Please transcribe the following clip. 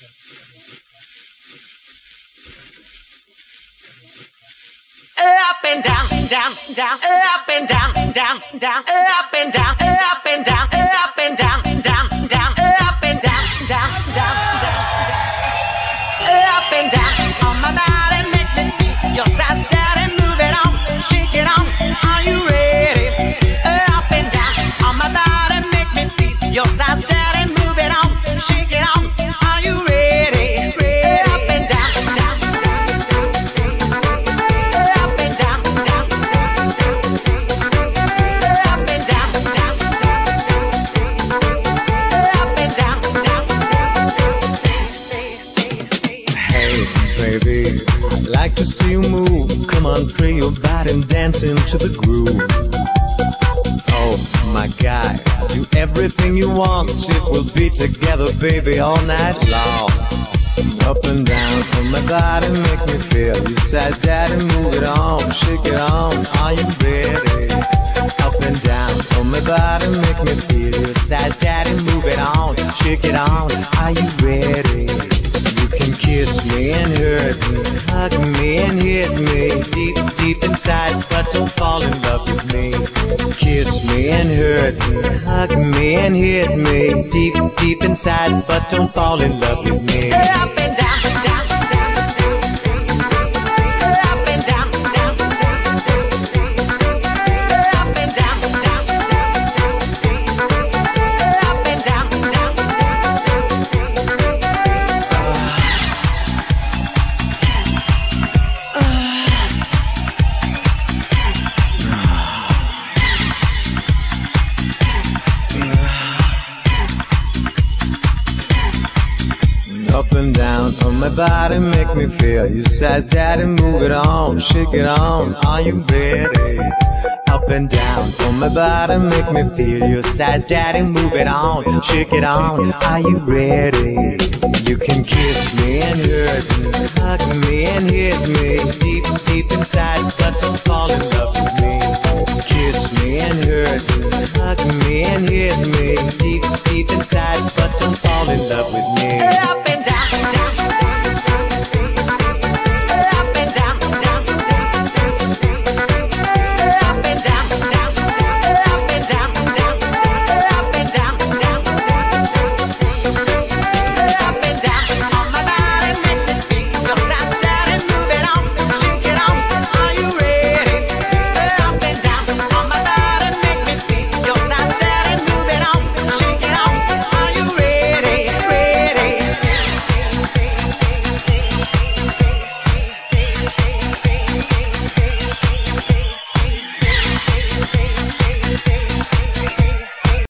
Up and down, down, down, up and down, down, down, up and down, up and down, up and down, down, down, up and down, down, down, down, up and down on my body, make me feel your size, daddy, move it on, shake it on, are you ready? Up and down on my body, make me feel your size, daddy, move it on, shake it on, are you ready? Up and down, down, up and down, down, up and down, down, up and down, down. Hey, baby, I'd like to see you move. Come on, pray your body and dance into the groove. Oh, my guy, do everything you want. It will be together, baby, all night long. Up and down on my body, make me feel. You said, daddy, move it on, shake it on. Are you ready? Up and down on my body, make me feel. You said, daddy, move it on, shake it on. Are you ready? You can kiss me and hurt me, hug me and hit me deep, deep inside, but don't fall in love with me. Kiss me and hurt me, hug me and hit me deep, deep inside, but don't fall in love with me. Up and down, down, down, up and down, down, up and down, down, up and down, down. Up and down on my body, make me feel. You says, daddy, move it on, shake it on. Are you ready? Up and down on my body, make me feel. You says, daddy, move it on, shake it on. Are you ready? You can kiss me and hurt me, hug me and hit me deep, deep inside, but don't fall in love with me. Kiss me and hurt me, hug me and hit me deep, deep inside, but don't fall in love with me. Up and down, down,